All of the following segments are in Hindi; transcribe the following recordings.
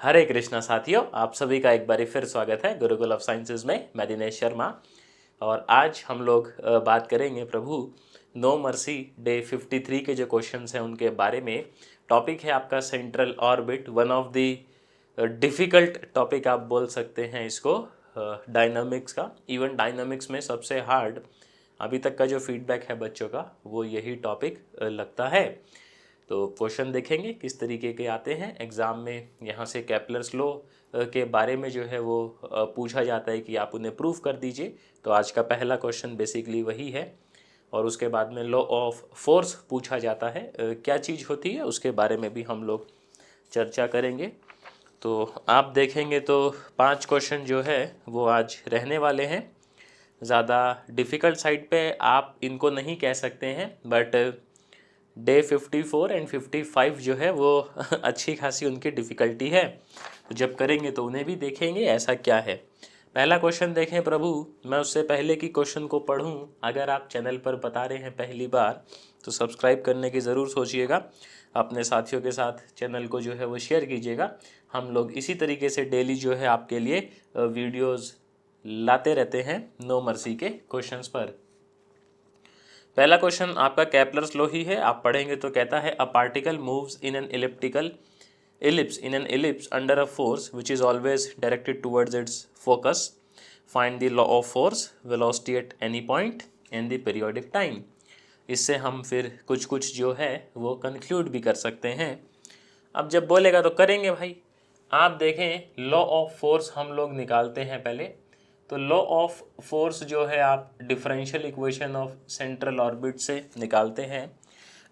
हरे कृष्णा साथियों, आप सभी का एक बार फिर स्वागत है गुरुकुल ऑफ साइंसेज में। मैं दिनेश शर्मा और आज हम लोग बात करेंगे प्रभु नो मर्सी डे 53 के जो क्वेश्चंस हैं उनके बारे में। टॉपिक है आपका central orbit, one of the difficult topic आप बोल सकते हैं इसको डायनामिक्स का। इवन डायनामिक्स में सबसे हार्ड अभी तक का जो फीडबैक है बच्चों का वो यही टॉपिक लगता है। तो क्वेश्चन देखेंगे किस तरीके के आते हैं एग्ज़ाम में। यहाँ से केपलर्स लॉ के बारे में जो है वो पूछा जाता है कि आप उन्हें प्रूफ कर दीजिए। तो आज का पहला क्वेश्चन बेसिकली वही है। और उसके बाद में लॉ ऑफ फोर्स पूछा जाता है, क्या चीज़ होती है उसके बारे में भी हम लोग चर्चा करेंगे। तो आप देखेंगे तो 5 क्वेश्चन जो है वो आज रहने वाले हैं। ज़्यादा डिफ़िकल्ट साइड पे आप इनको नहीं कह सकते हैं, बट डे 54 एंड 55 जो है वो अच्छी खासी उनकी डिफ़िकल्टी है। तो जब करेंगे तो उन्हें भी देखेंगे ऐसा क्या है। पहला क्वेश्चन देखें प्रभु। मैं उससे पहले कि क्वेश्चन को पढ़ूं, अगर आप चैनल पर बता रहे हैं पहली बार तो सब्सक्राइब करने की ज़रूर सोचिएगा। अपने साथियों के साथ चैनल को जो है वो शेयर कीजिएगा। हम लोग इसी तरीके से डेली जो है आपके लिए वीडियोज़ लाते रहते हैं नो मर्सी के क्वेश्चंस पर। पहला क्वेश्चन आपका केपलर्स लॉ ही है, आप पढ़ेंगे तो कहता है a particle moves in an elliptical ellipse under a force which is always directed towards its focus. Find the law of force, velocity at any point and the periodic time. इससे हम फिर कुछ कुछ जो है वो कंक्लूड भी कर सकते हैं। अब जब बोलेगा तो करेंगे भाई। आप देखें लॉ ऑफ फोर्स हम लोग निकालते हैं पहले। तो लॉ ऑफ फोर्स जो है आप differential equation of central orbit से निकालते हैं।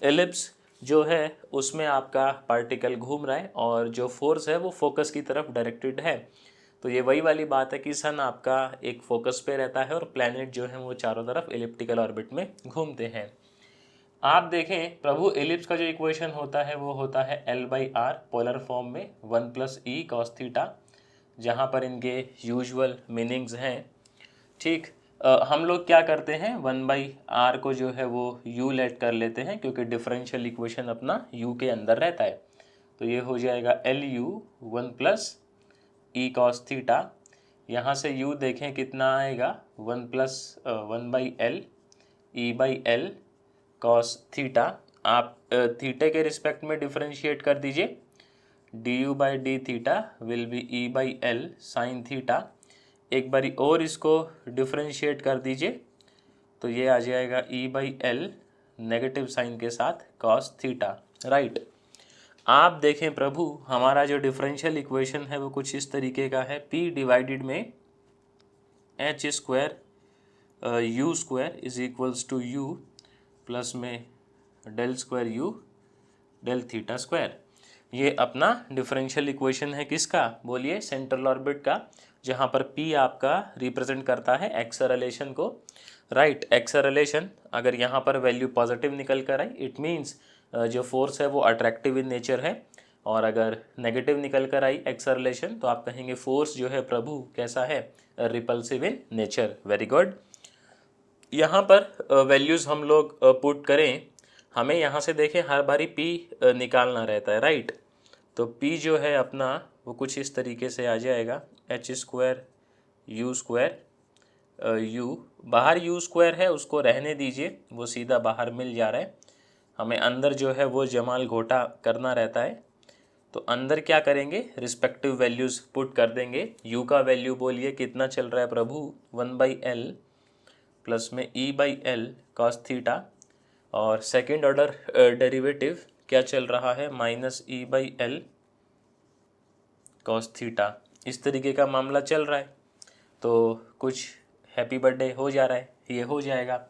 एलिप्स जो है उसमें आपका पार्टिकल घूम रहा है और जो फोर्स है वो फोकस की तरफ डायरेक्टेड है। तो ये वही वाली बात है कि सन आपका एक फोकस पे रहता है और प्लैनेट जो है वो चारों तरफ एलिप्टिकल ऑर्बिट में घूमते हैं। आप देखें प्रभु, एलिप्स का जो इक्वेशन होता है वो होता है L/R पोलर फॉर्म में 1 + E cos थीटा, जहाँ पर इनके यूजुअल मीनिंग्स हैं। ठीक, हम लोग क्या करते हैं 1/R को जो है वो U लेट कर लेते हैं क्योंकि डिफरेंशियल इक्वेशन अपना U के अंदर रहता है। तो ये हो जाएगा LU 1 + E cos थीटा। यहाँ से U देखें कितना आएगा 1 + 1/L E/L cos थीटा। आप थीटे के रिस्पेक्ट में डिफरेंशिएट कर दीजिए। du/d theta will be E/L sin theta. एक बारी और इसको डिफरेंशिएट कर दीजिए तो ये आ जाएगा E/L नेगेटिव साइन के साथ cos थीटा। राइट, आप देखें प्रभु हमारा जो डिफरेंशियल इक्वेशन है वो कुछ इस तरीके का है। P डिवाइडेड में h² U² is equals to U plus में del² U del θ²। ये अपना डिफरेंशियल इक्वेशन है किसका, बोलिए सेंट्रल ऑर्बिट का, जहाँ पर P आपका रिप्रेजेंट करता है एक्सेलरेशन को। राइट, एक्सेलरेशन अगर यहाँ पर वैल्यू पॉजिटिव निकल कर आई इट मीन्स जो फोर्स है वो अट्रैक्टिव इन नेचर है, और अगर नेगेटिव निकल कर आई एक्सेलरेशन तो आप कहेंगे फोर्स जो है प्रभु कैसा है, repulsive in nature. Very good. यहाँ पर वैल्यूज़ हम लोग पुट करें, हमें यहाँ से देखें हर बारी P निकालना रहता है। राइट, तो P जो है अपना वो कुछ इस तरीके से आ जाएगा h² U²। U बाहर U² है उसको रहने दीजिए, वो सीधा बाहर मिल जा रहा है। हमें अंदर जो है वो जमाल घोटा करना रहता है। तो अंदर क्या करेंगे, रिस्पेक्टिव वैल्यूज़ पुट कर देंगे। U का वैल्यू बोलिए कितना चल रहा है प्रभु 1/L प्लस में E/L cos थीटा, और सेकेंड ऑर्डर डेरिवेटिव क्या चल रहा है -E/L cos थीटा। इस तरीके का मामला चल रहा है। तो कुछ हैप्पी बर्थडे हो जा रहा है, ये हो जाएगा।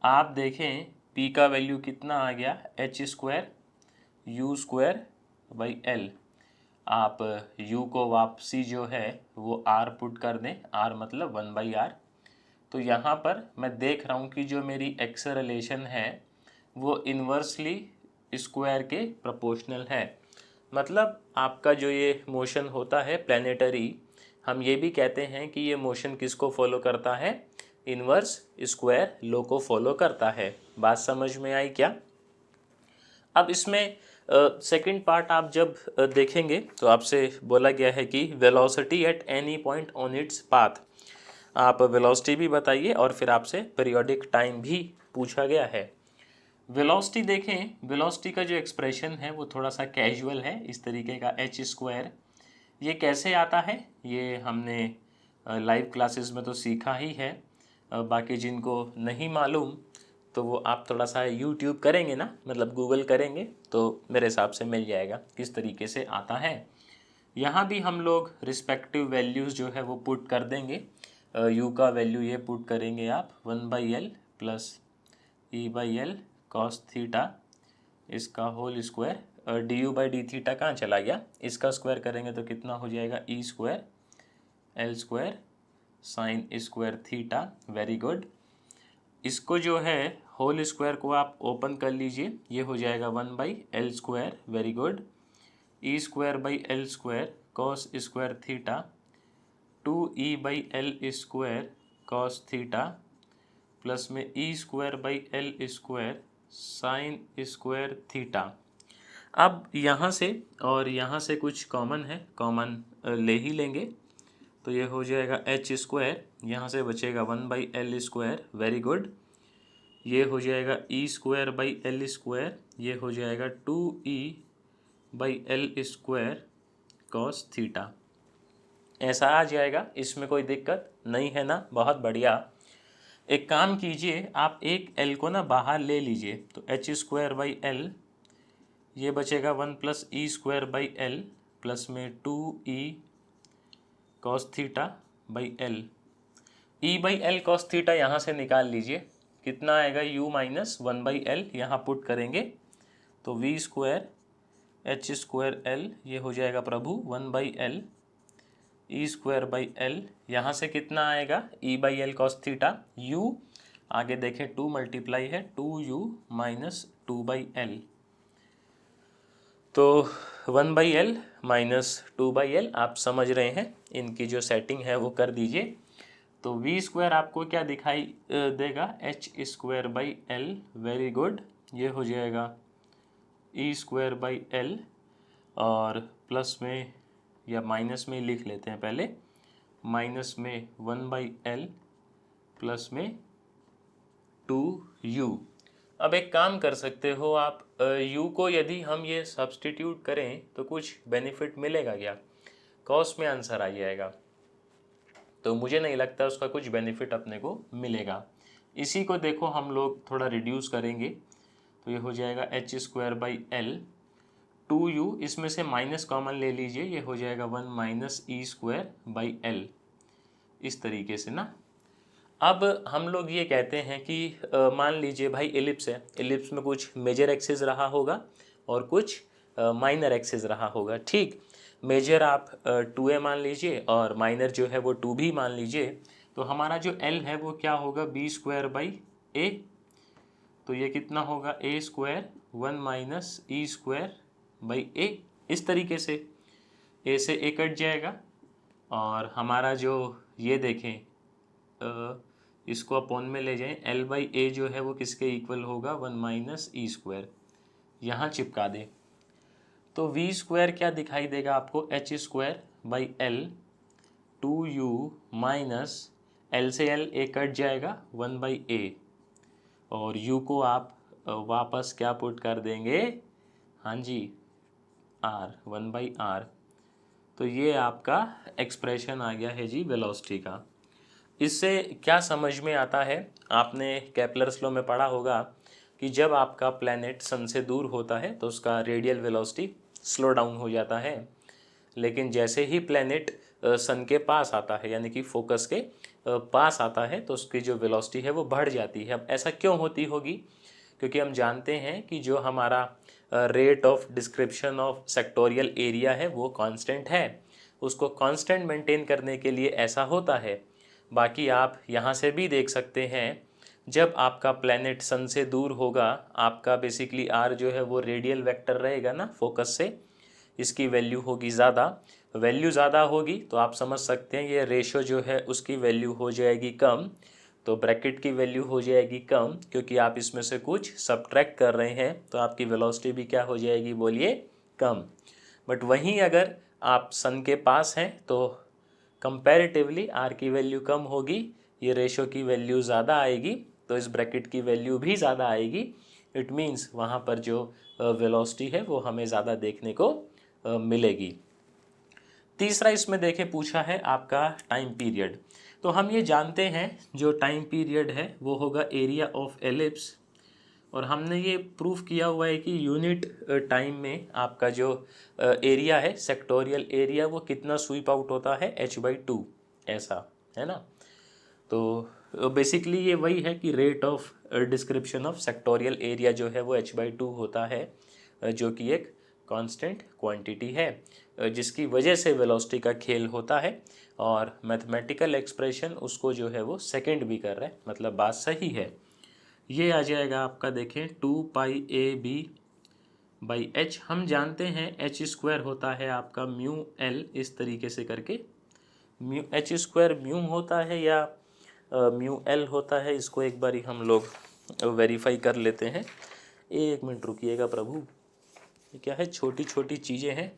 आप देखें P का वैल्यू कितना आ गया h² U²/L। आप U को वापसी जो है वो R पुट कर दें, R मतलब 1/R। तो यहाँ पर मैं देख रहा हूँ कि जो मेरी एक्सेलरेशन है वो इन्वर्सली स्क्वायर के प्रोपोर्शनल है। मतलब आपका जो ये मोशन होता है प्लैनेटरी, हम ये भी कहते हैं कि ये मोशन किसको फॉलो करता है, इन्वर्स स्क्वायर लॉ को फॉलो करता है। बात समझ में आई क्या? अब इसमें सेकंड पार्ट आप जब देखेंगे तो आपसे बोला गया है कि velocity at any point on its path, आप वेलोसिटी भी बताइए और फिर आपसे पीरियोडिक टाइम भी पूछा गया है। वेलोसिटी देखें, वेलोसिटी का जो एक्सप्रेशन है वो थोड़ा सा कैजुअल है, इस तरीके का एच स्क्वायर। ये कैसे आता है ये हमने लाइव क्लासेस में तो सीखा ही है, बाकी जिनको नहीं मालूम तो वो आप थोड़ा सा यूट्यूब करेंगे ना, मतलब गूगल करेंगे तो मेरे हिसाब से मिल जाएगा किस तरीके से आता है। यहाँ भी हम लोग रिस्पेक्टिव वैल्यूज़ जो है वो पुट कर देंगे। यू का वैल्यू ये पुट करेंगे आप 1/l प्लस E/l कॉस थीटा, इसका whole square, d you by D theta कहाँ चला गया, इसका स्क्वायर करेंगे तो कितना हो जाएगा E square L square sine square theta. Very good. इसको जो है होल स्क्वायर को आप ओपन कर लीजिए, ये हो जाएगा 1/l square. Very good. E square by L square cos square theta 2E/l square cos theta plus में E square by L square sine square theta. अब यहाँ से और यहाँ से कुछ कॉमन है, कॉमन ले ही लेंगे तो ये हो जाएगा एच स्क्वायर, यहाँ से बचेगा 1/l स्क्वायर। Very good. ये हो जाएगा E square by L square, ये हो जाएगा 2E/l स्क्वायर कॉस थीटा। ऐसा आ जाएगा, इसमें कोई दिक्कत नहीं है ना। बहुत बढ़िया। एक काम कीजिए, आप एक l को ना बाहर ले लीजिए तो एच स्क्वायर बाई एल, ये बचेगा 1 plus E square by L plus में 2E cos theta by L. E by L cos theta यहाँ से निकाल लीजिए, कितना आएगा u माइनस 1/l, यहाँ पुट करेंगे तो v square H square L, ये हो जाएगा प्रभु 1/l E square by L, यहाँ से कितना आएगा E/l कॉस थीटा, u आगे देखें 2 मल्टीप्लाई है 2u माइनस 2/l, तो 1/l माइनस 2/l आप समझ रहे हैं, इनकी जो सेटिंग है वो कर दीजिए। तो v स्क्वायर आपको क्या दिखाई देगा, H square by L. Very good. ये हो जाएगा ई स्क्वायर बाई एल और प्लस में या माइनस में लिख लेते हैं पहले, माइनस में 1/l प्लस में 2u। अब एक काम कर सकते हो आप, u को यदि हम ये सब्सटीट्यूट करें तो कुछ बेनिफिट मिलेगा क्या, कॉस में आंसर आ जाएगा, तो मुझे नहीं लगता उसका कुछ बेनिफिट अपने को मिलेगा। इसी को देखो हम लोग थोड़ा रिड्यूस करेंगे तो ये हो जाएगा h square by L 2u, इसमें से माइनस कॉमन ले लीजिए, ये हो जाएगा 1 minus E square by L, इस तरीके से ना। अब हम लोग ये कहते हैं कि मान लीजिए भाई एलिप्स है, एलिप्स में कुछ मेजर एक्सिस रहा होगा और कुछ माइनर एक्सिस रहा होगा। ठीक, मेजर आप 2a मान लीजिए और माइनर जो है वो 2 भी मान लीजिए, तो हमारा जो l है वो क्या होगा b स्क्वायर बाई ए, तो ये कितना होगा a square 1 minus E square by A, इस तरीके से a से a कट जाएगा और हमारा जो ये देखें इसको अपॉन में ले जाएं, l बाई ए जो है वो किसके इक्वल होगा 1 माइनस ई स्क्वायर, यहाँ चिपका दें तो v स्क्वायर क्या दिखाई देगा आपको, H square by L 2u minus l से l a कट जाएगा 1/a और u को आप वापस क्या पुट कर देंगे, हाँ जी r 1/r, तो ये आपका एक्सप्रेशन आ गया है जी वेलोसिटी का। इससे क्या समझ में आता है, आपने केपलर्स लॉ में पढ़ा होगा कि जब आपका प्लैनेट सन से दूर होता है तो उसका रेडियल वेलोसिटी स्लो डाउन हो जाता है, लेकिन जैसे ही प्लैनेट सन के पास आता है यानी कि फोकस के पास आता है तो उसकी जो वेलोसिटी है वो बढ़ जाती है। अब ऐसा क्यों होती होगी, क्योंकि हम जानते हैं कि जो हमारा rate of description of sectoral area है वो कांस्टेंट है, उसको कांस्टेंट मेंटेन करने के लिए ऐसा होता है। बाकी आप यहाँ से भी देख सकते हैं, जब आपका प्लैनेट सन से दूर होगा आपका बेसिकली आर जो है वो रेडियल वेक्टर रहेगा ना फोकस से, इसकी वैल्यू होगी ज़्यादा, वैल्यू ज़्यादा होगी तो आप समझ सकते हैं ये रेशो जो है उसकी वैल्यू हो जाएगी कम, तो ब्रैकेट की वैल्यू हो जाएगी कम, क्योंकि आप इसमें से कुछ सब्ट्रैक्ट कर रहे हैं, तो आपकी वेलोसिटी भी क्या हो जाएगी, बोलिए, कम। बट वहीं अगर आप सन के पास हैं तो कंपैरेटिवली आर की वैल्यू कम होगी, ये रेशो की वैल्यू ज़्यादा आएगी, तो इस ब्रैकेट की वैल्यू भी ज़्यादा आएगी। इट मीन्स वहाँ पर जो वेलोसिटी है वो हमें ज़्यादा देखने को मिलेगी। तीसरा इसमें देखें पूछा है आपका टाइम पीरियड। तो हम ये जानते हैं जो टाइम पीरियड है वो होगा एरिया ऑफ एलिप्स, और हमने ये प्रूफ किया हुआ है कि यूनिट टाइम में आपका जो एरिया है, सेक्टोरियल एरिया, वो कितना स्वीप आउट होता है, h/2, ऐसा है ना। तो बेसिकली ये वही है कि rate of description of sectoral area जो है वो h/2 होता है, जो कि एक कांस्टेंट क्वांटिटी है, जिसकी वजह से वेलोसिटी का खेल होता है। और मैथमेटिकल एक्सप्रेशन उसको जो है वो सेकंड भी कर रहा है, मतलब बात सही है। ये आ जाएगा आपका, देखें, 2πab/h। हम जानते हैं h² होता है आपका म्यू एल, इस तरीके से करके म्यू h² म्यू होता है या म्यू एल होता है, इसको एक बारी हम लोग वेरीफाई कर लेते हैं। एक मिनट रुकिएगा प्रभु, ये क्या है, छोटी छोटी चीज़ें हैं।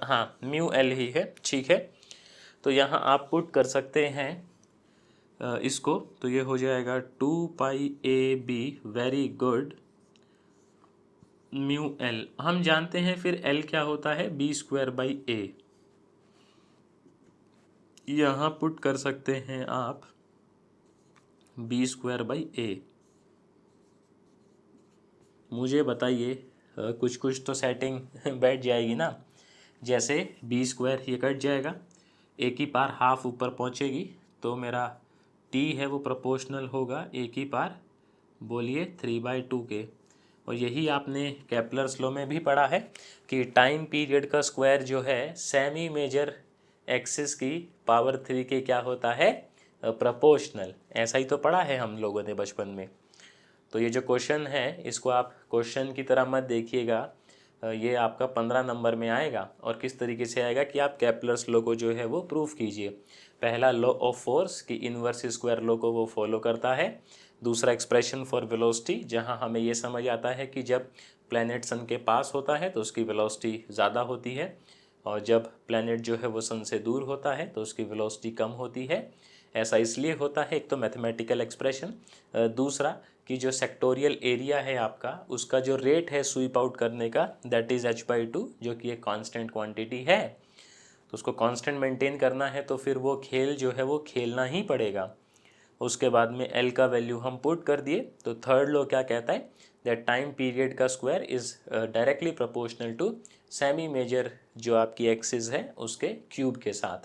हाँ, म्यू एल ही है, ठीक है। तो यहाँ आप पुट कर सकते हैं इसको, तो ये हो जाएगा 2πab, very good, mu L. हम जानते हैं फिर एल क्या होता है, b²/a। यहाँ पुट कर सकते हैं आप b²/a। मुझे बताइए कुछ कुछ तो सेटिंग बैठ जाएगी ना, जैसे b² ये कट जाएगा, a की पार हाफ ऊपर पहुँचेगी, तो मेरा t है वो प्रोपोर्शनल होगा a की पार, बोलिए, 3/2 के। और यही आपने केपलर्स लॉ में भी पढ़ा है कि टाइम पीरियड का स्क्वायर जो है सेमी मेजर एक्सिस की पावर 3 के क्या होता है, प्रोपोर्शनल। ऐसा ही तो पढ़ा है हम लोगों ने बचपन में। तो ये जो क्वेश्चन है इसको आप क्वेश्चन की तरह मत देखिएगा, ये आपका 15 नंबर में आएगा। और किस तरीके से आएगा कि आप केपलर्स लॉ को जो है वो प्रूफ कीजिए। पहला लॉ ऑफ फोर्स की इन्वर्स स्क्वायर लॉ को वो फॉलो करता है। दूसरा एक्सप्रेशन फॉर वेलोसिटी, जहां हमें ये समझ आता है कि जब प्लैनेट सन के पास होता है तो उसकी वेलोसिटी ज़्यादा होती है, और जब प्लैनेट जो है वो सन से दूर होता है तो उसकी वेलोसिटी कम होती है। ऐसा इसलिए होता है, एक तो मैथमेटिकल एक्सप्रेशन, दूसरा कि जो सेक्टोरियल एरिया है आपका, उसका जो रेट है स्वीप आउट करने का, दैट इज़ h/2, जो कि एक कांस्टेंट क्वांटिटी है। तो उसको कांस्टेंट मेंटेन करना है तो फिर वो खेल जो है वो खेलना ही पड़ेगा। उसके बाद में L का वैल्यू हम पुट कर दिए, तो थर्ड लॉ क्या कहता है, दैट टाइम पीरियड का square is directly proportional to semi major जो आपकी एक्सिस है उसके क्यूब के साथ।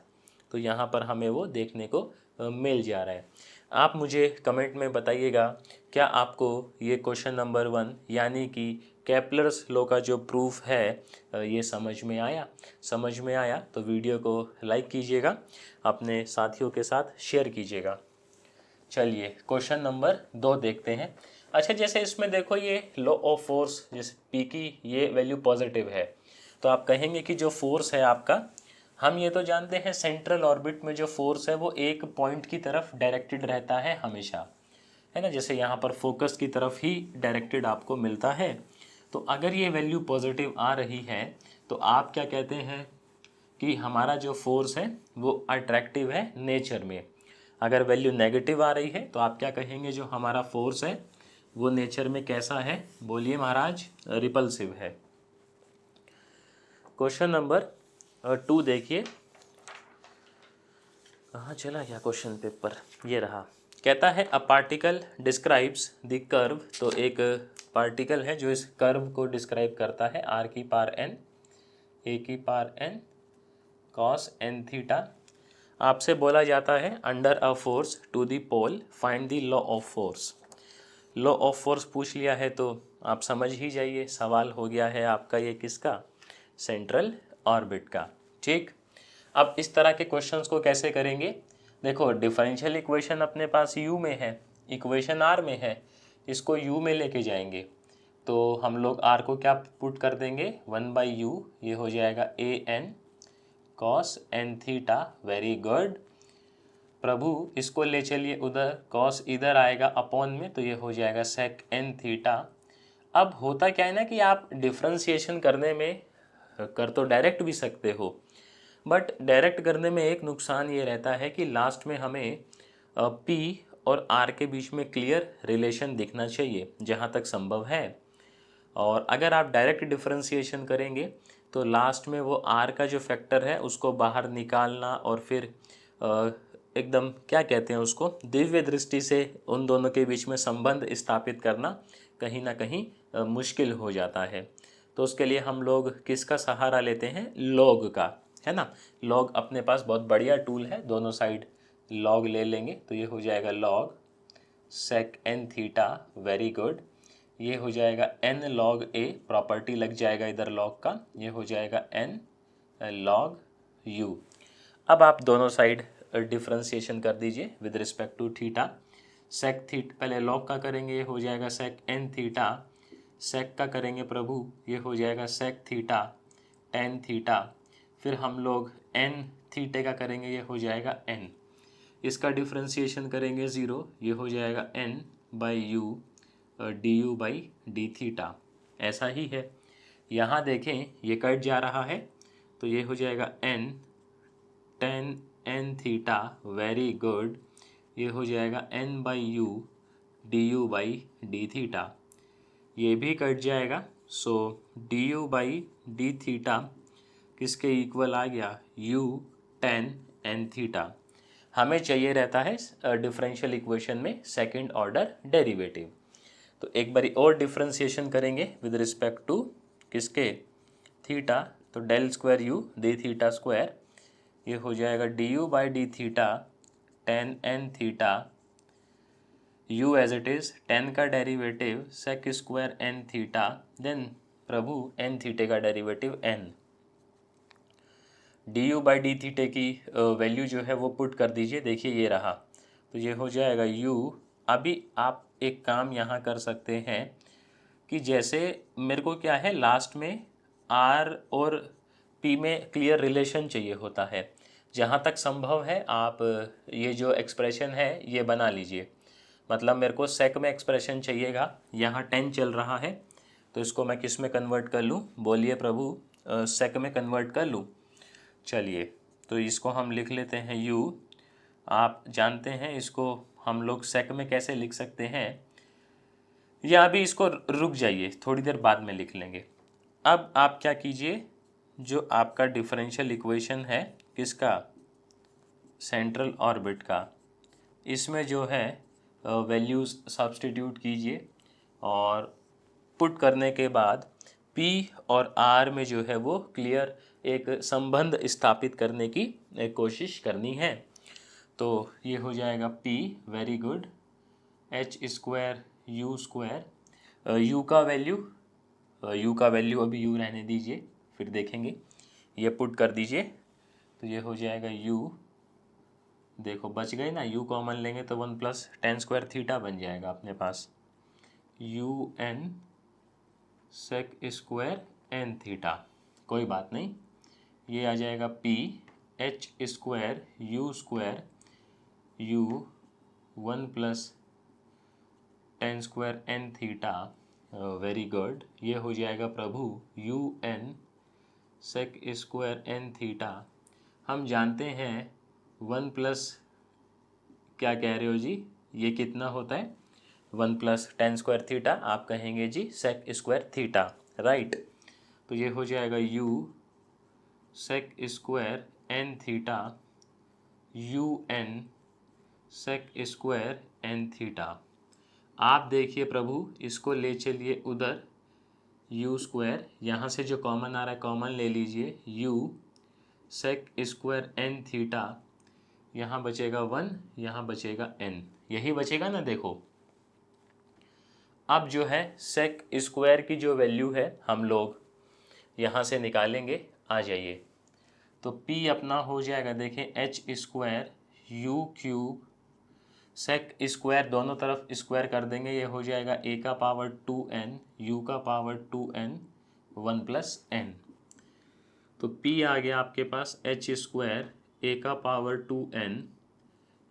तो यहाँ पर हमें वो देखने को मिल जा रहा है। आप मुझे कमेंट में बताइएगा, क्या आपको ये क्वेश्चन नंबर 1 यानी कि केपलर्स लॉ का जो प्रूफ है ये समझ में आया? समझ में आया तो वीडियो को लाइक कीजिएगा, अपने साथियों के साथ शेयर कीजिएगा। चलिए क्वेश्चन नंबर 2 देखते हैं। अच्छा, जैसे इसमें देखो ये लॉ ऑफ फोर्स, जैसे P की ये वैल्यू पॉजिटिव है, तो आप कहेंगे कि जो फोर्स है आपका, हम ये तो जानते हैं सेंट्रल ऑर्बिट में जो फोर्स है वो एक पॉइंट की तरफ डायरेक्टेड रहता है हमेशा, है ना। जैसे यहाँ पर फोकस की तरफ ही डायरेक्टेड आपको मिलता है। तो अगर ये वैल्यू पॉजिटिव आ रही है तो आप क्या कहते हैं कि हमारा जो फोर्स है वो अट्रैक्टिव है नेचर में। अगर वैल्यू नेगेटिव आ रही है तो आप क्या कहेंगे, जो हमारा फोर्स है वो नेचर में कैसा है, बोलिए महाराज, रिपल्सिव है। क्वेश्चन नंबर 2 देखिए, कहाँ चला गया क्वेश्चन पेपर, ये रहा। कहता है a particle describes the curve, तो एक पार्टिकल है जो इस कर्व को डिस्क्राइब करता है, r की पावर n, a की पावर n cos n थीटा। आपसे बोला जाता है under a force to the pole find the law of force. Law of force पूछ लिया है तो आप समझ ही जाइए, सवाल हो गया है आपका ये किसका, सेंट्रल ऑर्बिट का। ठीक, अब इस तरह के क्वेश्चंस को कैसे करेंगे, देखो डिफरेंशियल इक्वेशन अपने पास u में है, इक्वेशन r में है, इसको u में लेके जाएंगे तो हम लोग r को क्या पुट कर देंगे, 1/u, ये हो जाएगा an cos n theta, very good. प्रभु इसको ले चलिए उधर, कॉस इधर आएगा अपॉन में, तो ये हो जाएगा सेक एन थीटा। अब होता क्या है ना कि आप डिफ्रेंशिएशन करने में कर तो डायरेक्ट भी सकते हो, बट डायरेक्ट करने में एक नुकसान ये रहता है कि लास्ट में हमें पी और आर के बीच में क्लियर रिलेशन दिखना चाहिए जहाँ तक संभव है। और अगर आप डायरेक्ट डिफरेंशिएशन करेंगे तो लास्ट में वो आर का जो फैक्टर है उसको बाहर निकालना और फिर एकदम क्या कहते हैं उसको, दिव्य दृष्टि से उन दोनों के बीच में संबंध स्थापित करना कहीं ना कहीं मुश्किल हो जाता है। तो उसके लिए हम लोग किसका सहारा लेते हैं, लॉग का, है ना। लॉग अपने पास बहुत बढ़िया टूल है, दोनों साइड लॉग ले लेंगे तो ये हो जाएगा log sec n theta, very good. ये हो जाएगा एन लॉग ए, प्रॉपर्टी लग जाएगा इधर लॉग का, ये हो जाएगा एन लॉग यू। अब आप दोनों साइड डिफ्रेंशिएशन कर दीजिए with respect to theta. Sec theta पहले लॉग का करेंगे, ये हो जाएगा सेक एन थीटा। सेक का करेंगे प्रभु, ये हो जाएगा सेक थीटा टेन थीटा। फिर हम लोग एन थीटे का करेंगे, ये हो जाएगा एन। इसका डिफ्रेंशिएशन करेंगे ज़ीरो, ये हो जाएगा N by U D you by D theta. ऐसा ही है, यहाँ देखें ये कट जा रहा है तो ये हो जाएगा N tan N theta, very good. ये हो जाएगा N by U D you by D theta, ये भी कट जाएगा। So D you by D theta किसके इक्वल आ गया, यू टेन एन थीटा। हमें चाहिए रहता है डिफरेंशियल इक्वेशन में सेकंड ऑर्डर डेरिवेटिव। तो एक बारी और डिफ्रेंशिएशन करेंगे विद रिस्पेक्ट टू किसके, थीटा। तो del square U D theta square, ये हो जाएगा D you by D theta tan N theta, U as it is, tan का derivative sec square N theta, then प्रभु एन थीटे का derivative N. D you by D theta की वैल्यू जो है वो पुट कर दीजिए, देखिए ये रहा, तो ये हो जाएगा यू। अभी आप एक काम यहाँ कर सकते हैं कि जैसे मेरे को क्या है, लास्ट में आर और पी में क्लियर रिलेशन चाहिए होता है, जहाँ तक संभव है आप ये जो एक्सप्रेशन है ये बना लीजिए। मतलब मेरे को सेक में एक्सप्रेशन चाहिएगा, यहाँ 10 चल रहा है तो इसको मैं किस में कन्वर्ट कर लूँ, बोलिए प्रभु, सेक में कन्वर्ट कर लूँ। चलिए तो इसको हम लिख लेते हैं u। आप जानते हैं इसको हम लोग सेक में कैसे लिख सकते हैं, या अभी इसको रुक जाइए, थोड़ी देर बाद में लिख लेंगे। अब आप क्या कीजिए, जो आपका डिफरेंशियल इक्वेशन है किसका, सेंट्रल ऑर्बिट का, इसमें जो है वैल्यूज़ सब्स्टिट्यूट कीजिए और पुट करने के बाद P और R में जो है वो क्लियर एक संबंध स्थापित करने की कोशिश करनी है। तो ये हो जाएगा P, very good, H square u square, you का वैल्यू अभी यू रहने दीजिए, फिर देखेंगे। ये पुट कर दीजिए तो ये हो जाएगा यू, देखो बच गए ना, यू कॉमन लेंगे तो 1 प्लस टेन स्क्वायर थीटा बन जाएगा अपने पास, U N sec square N theta, कोई बात नहीं। ये आ जाएगा P H square U U 1 plus tan square N theta, very good. ये हो जाएगा प्रभु U N sec square N theta. हम जानते हैं 1 प्लस, क्या कह रहे हो जी, ये कितना होता है, 1 प्लस टेन स्क्वायर थीटा, आप कहेंगे जी सेक स्क्वायर थीटा, राइट। तो ये हो जाएगा u sec square N theta, u N sec square N theta. आप देखिए प्रभु, इसको ले चलिए उधर, यू स्क्वायर, यहाँ से जो कॉमन आ रहा है कॉमन ले लीजिए, u sec square N theta, यहाँ बचेगा 1, यहाँ बचेगा n, यही बचेगा ना, देखो। अब जो है सेक स्क्वायर की जो वैल्यू है हम लोग यहाँ से निकालेंगे, आ जाइए। तो P अपना हो जाएगा, देखें, h square u cube sec square, दोनों तरफ स्क्वायर कर देंगे, ये हो जाएगा a का पावर 2n u का पावर 2n 1 प्लस n। तो P आ गया आपके पास एच स्क्वायर a का पावर 2n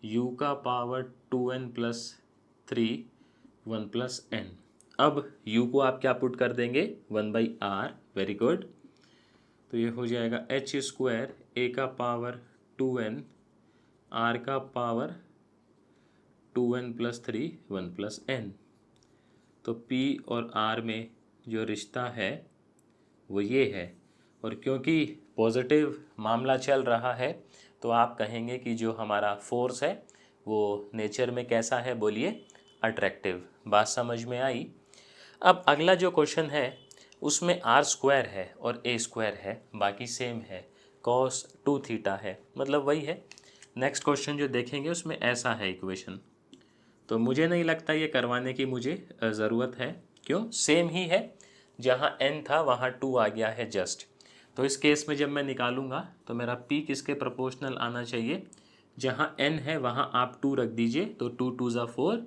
u का power 2n plus 3 1 plus n। अब u को आप क्या पुट कर देंगे 1/r, वेरी गुड। तो ये हो जाएगा h स्क्वायर a का पावर 2n r का power 2n plus 3 1 plus n। तो p और r में जो रिश्ता है वो ये है, और क्योंकि पॉजिटिव मामला चल रहा है तो आप कहेंगे कि जो हमारा फोर्स है वो नेचर में कैसा है, बोलिए अट्रैक्टिव। बात समझ में आई। अब अगला जो क्वेश्चन है उसमें आर स्क्वायर है और ए स्क्वायर है, बाकी सेम है, कॉस 2 थीटा है, मतलब वही है। नेक्स्ट क्वेश्चन जो देखेंगे उसमें ऐसा है इक्वेशन, तो मुझे नहीं लगता ये करवाने की मुझे ज़रूरत है। क्यों, सेम ही है, जहाँ n था वहाँ 2 आ गया है जस्ट। तो इस केस में जब मैं निकालूंगा तो मेरा p किसके प्रोपोर्शनल आना चाहिए, जहाँ n है वहाँ आप 2 रख दीजिए, तो 2 2 ज़ा 4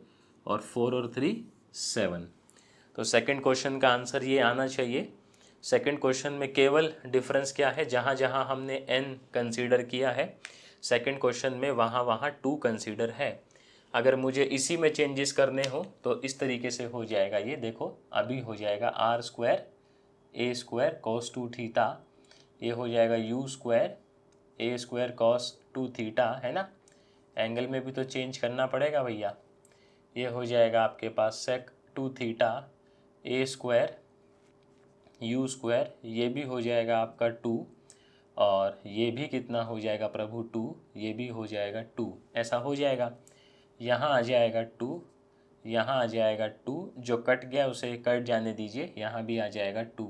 और 4 और 3 7। तो सेकंड क्वेश्चन का आंसर ये आना चाहिए। सेकंड क्वेश्चन में केवल डिफरेंस क्या है, जहाँ जहाँ हमने n कंसीडर किया है सेकंड क्वेश्चन में वहाँ वहाँ 2 कंसीडर है। अगर मुझे इसी में चेंजेस करने हो तो इस तरीके से हो जाएगा, ये देखो अभी हो जाएगा r square a square cos 2 theta, ये हो जाएगा u square a square cos 2 theta, है ना। एंगल में भी तो चेंज करना पड़ेगा भैया। ये हो जाएगा आपके पास सेक 2 थीटा ए स्क्वायर यू स्क्वायर, ये भी हो जाएगा आपका 2, और ये भी कितना हो जाएगा प्रभु 2, ये भी हो जाएगा 2, ऐसा हो जाएगा। यहाँ आ जाएगा 2, यहाँ आ जाएगा 2, जो कट गया उसे कट जाने दीजिए, यहाँ भी आ जाएगा 2।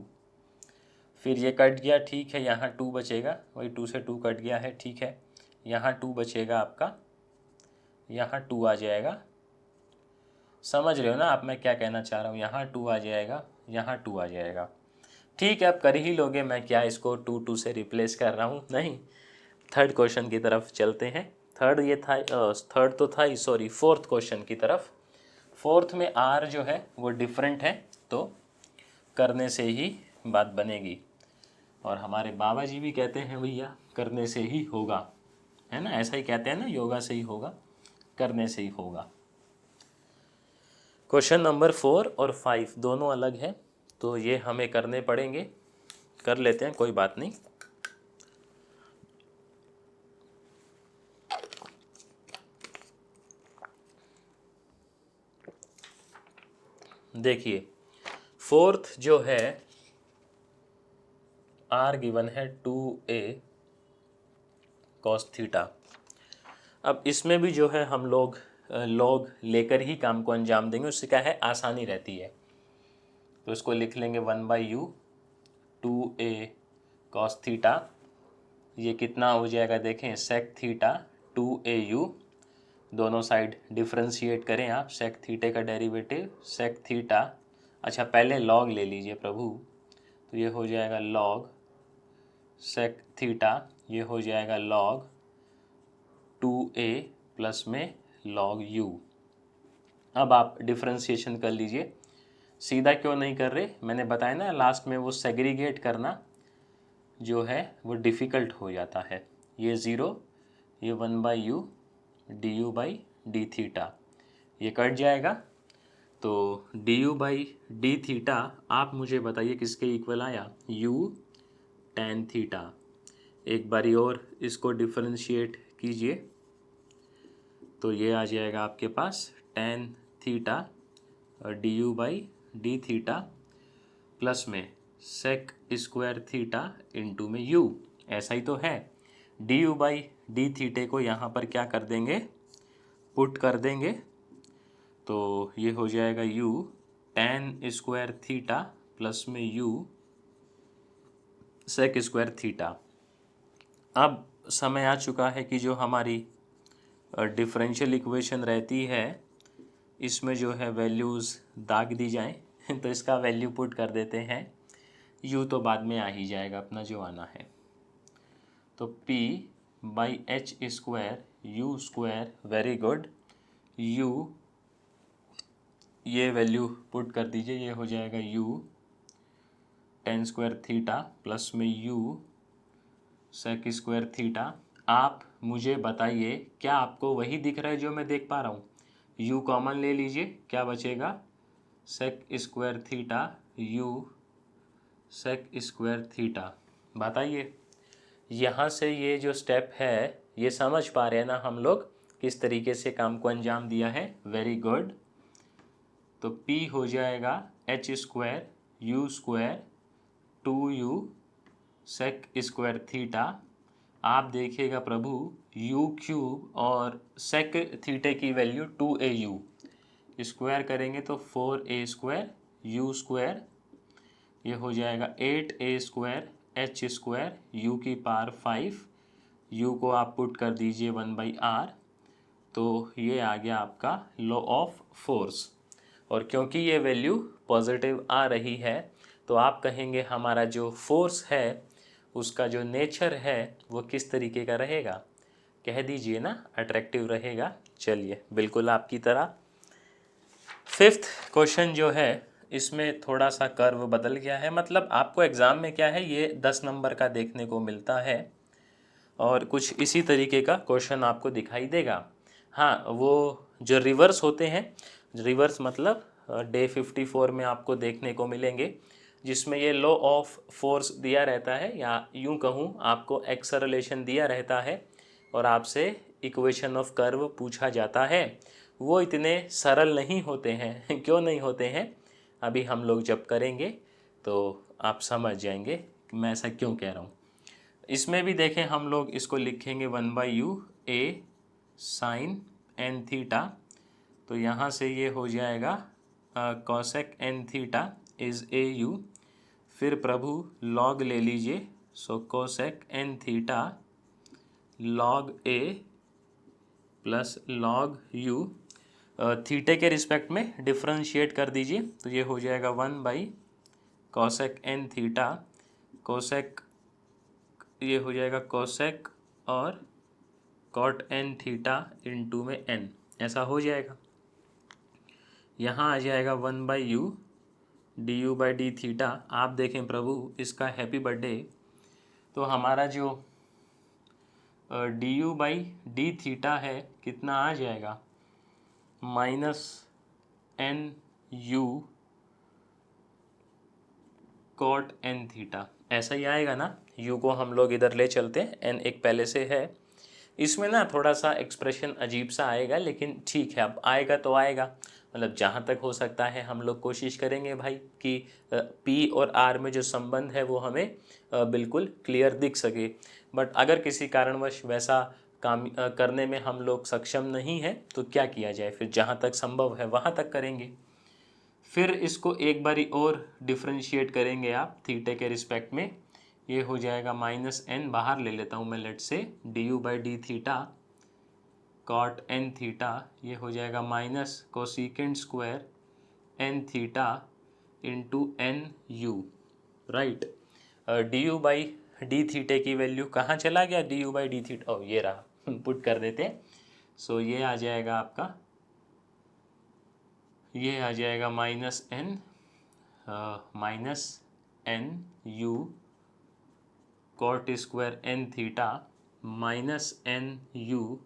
फिर ये कट गया, ठीक है, यहाँ 2 बचेगा, वही 2 से 2 कट गया है, ठीक है। यहाँ 2 बचेगा आपका, यहाँ 2 आ जाएगा। समझ रहे हो ना आप मैं क्या कहना चाह रहा हूँ, यहाँ 2 आ जाएगा, यहाँ 2 आ जाएगा, ठीक है। आप कर ही लोगे, मैं क्या इसको 2 2 से रिप्लेस कर रहा हूँ, नहीं। थर्ड क्वेश्चन की तरफ चलते हैं। थर्ड ये था, थर्ड तो था ही, सॉरी, फोर्थ क्वेश्चन की तरफ। फोर्थ में आर जो है वो डिफरेंट है, तो करने से ही बात बनेगी। और हमारे बाबा जी भी कहते हैं भैया करने से ही होगा, है ना, ऐसा ही कहते हैं ना, योगा से ही होगा, करने से ही होगा। क्वेश्चन नंबर 4 और 5 दोनों अलग हैं, तो ये हमें करने पड़ेंगे, कर लेते हैं, कोई बात नहीं। देखिए फोर्थ जो है आर गिवन है 2a कॉस थीटा। अब इसमें भी जो है हम लोग लॉग लेकर ही काम को अंजाम देंगे, उससे क्या है आसानी रहती है। तो इसको लिख लेंगे 1/u 2a कॉस थीटा, ये कितना हो जाएगा देखें सेक थीटा 2au, दोनों साइड डिफ्रेंशिएट करें आप, सेक थीटे का डेरिवेटिव सेक थीटा, अच्छा पहले लॉग ले लीजिए प्रभु, तो ये हो जाएगा लॉग सेक थीटा, ये हो जाएगा लॉग 2a प्लस में लॉग u। अब आप डिफ्रेंशिएशन कर लीजिए, सीधा क्यों नहीं कर रहे, मैंने बताया ना लास्ट में वो सेग्रीगेट करना जो है वो डिफ़िकल्ट हो जाता है। ये 0, ये 1/u du by D theta, ये कट जाएगा, तो du बाई डी थीटा आप मुझे बताइए किसके इक्वल आया, u tan थीटा। एक बारी और इसको डिफरेंशिएट कीजिए, तो ये आ जाएगा आपके पास tan थीटा और du by D theta plus में सेक स्क्वायर थीटा इंटू में u, ऐसा ही तो है। du बाई डी थीटे को यहाँ पर क्या कर देंगे, पुट कर देंगे, तो ये हो जाएगा u tan square theta plus में u सेक स्क्वायर थीटा। अब समय आ चुका है कि जो हमारी डिफरेंशियल इक्वेशन रहती है इसमें जो है वैल्यूज़ दाग दी जाएं, तो इसका वैल्यू पुट कर देते हैं, u तो बाद में आ ही जाएगा अपना जो आना है, तो p by H square u square, very good, u ये वैल्यू पुट कर दीजिए, ये हो जाएगा u tan square theta plus में u सेक स्क्वायर थीटा। आप मुझे बताइए क्या आपको वही दिख रहा है जो मैं देख पा रहा हूँ। u कॉमन ले लीजिए, क्या बचेगा, sec square theta u sec square theta. बताइए यहाँ से ये जो स्टेप है ये समझ पा रहे हैं ना हम लोग किस तरीके से काम को अंजाम दिया है। Very good. तो P हो जाएगा h square u square 2u sec square theta. आप देखिएगा प्रभु u क्यूब और सेक थीटे की वैल्यू 2au, स्क्वायर करेंगे तो 4a स्क्वायर u स्क्वायर, ये हो जाएगा 8a square H square you की पावर 5, यू को आप पुट कर दीजिए 1/r, तो ये आ गया आपका लॉ ऑफ फोर्स। और क्योंकि ये वैल्यू पॉजिटिव आ रही है तो आप कहेंगे हमारा जो फोर्स है उसका जो नेचर है वो किस तरीके का रहेगा, कह दीजिए ना, अट्रैक्टिव रहेगा। चलिए बिल्कुल आपकी तरह। फिफ्थ क्वेश्चन जो है इसमें थोड़ा सा कर्व बदल गया है, मतलब आपको एग्ज़ाम में क्या है ये 10 नंबर का देखने को मिलता है और कुछ इसी तरीके का क्वेश्चन आपको दिखाई देगा। हाँ, वो जो रिवर्स होते हैं, रिवर्स मतलब डे 54 में आपको देखने को मिलेंगे जिसमें ये लॉ ऑफ फोर्स दिया रहता है, या यूं कहूँ आपको एक्सेलरेशन दिया रहता है और आपसे इक्वेशन ऑफ कर्व पूछा जाता है। वो इतने सरल नहीं होते हैं क्यों नहीं होते हैं, अभी हम लोग जब करेंगे तो आप समझ जाएंगे कि मैं ऐसा क्यों कह रहा हूँ। इसमें भी देखें हम लोग इसको लिखेंगे 1/u a sign N theta, तो यहाँ से ये हो जाएगा cosec N theta is A U. फिर प्रभु लॉग ले लीजिए, so cosec N theta log A plus log U, theta के रिस्पेक्ट में डिफ्रेंशिएट कर दीजिए, तो ये हो जाएगा 1/कोसेक एन थीटा, कोसेक ये हो जाएगा कोसेक और कॉट एन थीटा इंटू में एन, ऐसा हो जाएगा। यहाँ आ जाएगा 1/u du/d थीटा। आप देखें प्रभु इसका हैप्पी बर्थडे, तो हमारा जो du/d थीटा है कितना आ जाएगा, -nu कॉट एन थीटा, ऐसा ही आएगा ना। u को हम लोग इधर ले चलते हैं, n एक पहले से है, इसमें ना थोड़ा सा एक्सप्रेशन अजीब सा आएगा लेकिन ठीक है, अब आएगा तो आएगा। मतलब जहाँ तक हो सकता है हम लोग कोशिश करेंगे भाई कि P और R में जो संबंध है वो हमें बिल्कुल क्लियर दिख सके। बट अगर किसी कारणवश वैसा काम करने में हम लोग सक्षम नहीं हैं तो क्या किया जाए, फिर जहाँ तक संभव है वहाँ तक करेंगे। फिर इसको एक बारी और डिफ्रेंशिएट करेंगे आप थीटे के रिस्पेक्ट में, ये हो जाएगा -n, बाहर ले लेता हूँ मैं लेट से, du/d theta cot N theta, ये हो जाएगा minus cosecant square N theta into n u, right. du/d theta की वैल्यू कहाँ चला गया, du/d थीटा, ओ ये रहा, पुट कर देते हैं। सो ये आ जाएगा आपका, ये आ जाएगा -n u cot square N theta -n u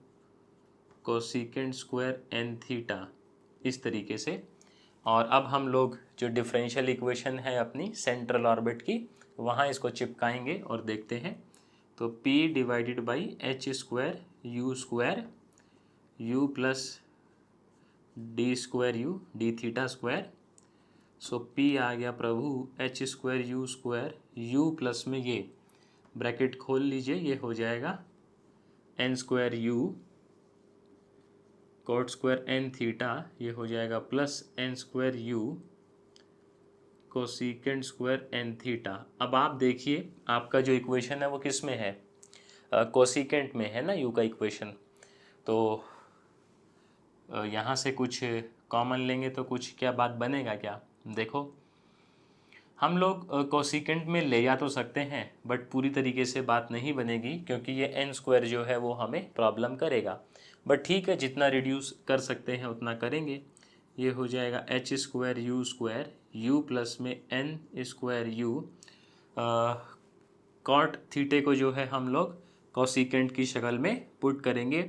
cosecant square N theta, इस तरीके से। और अब हम लोग जो डिफरेंशियल इक्वेशन है अपनी सेंट्रल ऑर्बिट की, वहाँ इसको चिपकाएंगे और देखते हैं। तो P/h square u square u plus D square u D theta square, so P आ गया प्रभु h square u square u plus में ये ब्रैकेट खोल लीजिए, ये हो जाएगा n square u cot square N theta, ये हो जाएगा plus n square u cosecant square N theta. अब आप देखिए आपका जो इक्वेशन है वो किस में है, कोसिकेंट में है ना u का इक्वेशन। तो यहाँ से कुछ कॉमन लेंगे तो कुछ क्या बात बनेगा क्या, देखो हम लोग कोसिकेंट में ले जा तो सकते हैं बट पूरी तरीके से बात नहीं बनेगी क्योंकि ये n स्क्वायर जो है वो हमें प्रॉब्लम करेगा। बट ठीक है, जितना रिड्यूस कर सकते हैं उतना करेंगे। ये हो जाएगा h square u square u plus में n स्क्वायर u, कॉट थीटे को जो है हम लोग कोसिकेंट की शक्ल में पुट करेंगे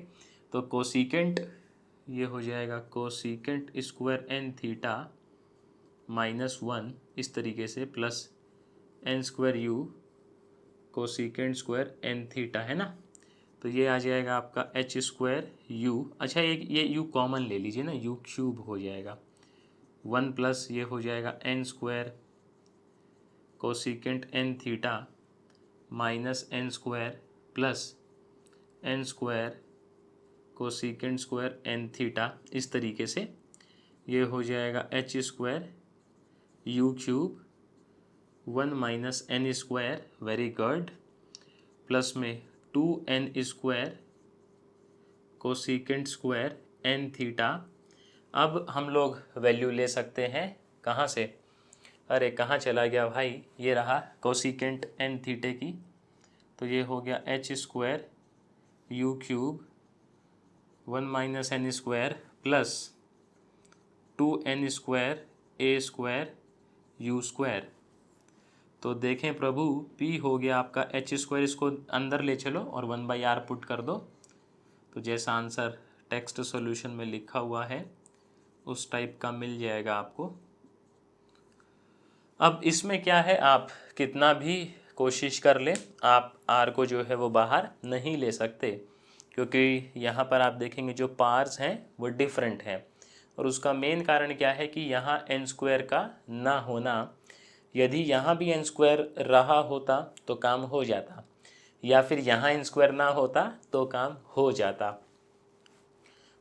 तो कोसिकेंट ये हो जाएगा कोसिकेंट स्क्वायर एन थीटा -1 इस तरीके से plus n square u cosecant square N theta, है ना। तो ये आ जाएगा आपका एच स्क्वायर यू। अच्छा एक ये यू कॉमन ले लीजिए ना, यू क्यूब हो जाएगा 1 प्लस ये हो जाएगा n square cosecant n theta minus n square plus n square cosecant square N theta. इस तरीके से ये हो जाएगा h square u cube 1 minus n square, very good, plus में 2n square cosecant square N theta. अब हम लोग वैल्यू ले सकते हैं कहाँ से, अरे कहाँ चला गया भाई, ये रहा कोसिकेंट एन थीटे की। तो ये हो गया h square u cube 1 minus n square plus 2n square a square u square. तो देखें प्रभु P हो गया आपका एच स्क्वायर, इसको अंदर ले चलो और 1/r पुट कर दो। तो जैसा आंसर टेक्स्ट सॉल्यूशन में लिखा हुआ है उस टाइप का मिल जाएगा आपको। अब इसमें क्या है, आप कितना भी कोशिश कर लें आप r को जो है वो बाहर नहीं ले सकते, क्योंकि यहाँ पर आप देखेंगे जो पार्स हैं वो डिफरेंट हैं। और उसका मेन कारण क्या है कि यहाँ n स्क्वायर का ना होना। यदि यहाँ भी n स्क्वायर रहा होता तो काम हो जाता, या फिर यहाँ n स्क्वायर ना होता तो काम हो जाता।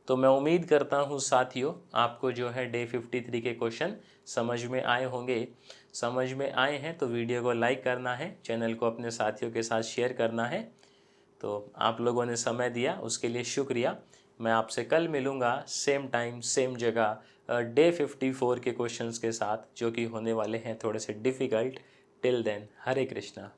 तो मैं उम्मीद करता हूँ साथियों आपको जो है डे 53 के क्वेश्चन समझ में आए होंगे। समझ में आए हैं तो वीडियो को लाइक करना है, चैनल को अपने साथियों के साथ शेयर करना है। तो आप लोगों ने समय दिया उसके लिए शुक्रिया। मैं आपसे कल मिलूँगा सेम टाइम सेम जगह डे 54 के क्वेश्चंस के साथ, जो कि होने वाले हैं थोड़े से डिफ़िकल्ट। टिल देन हरे कृष्णा।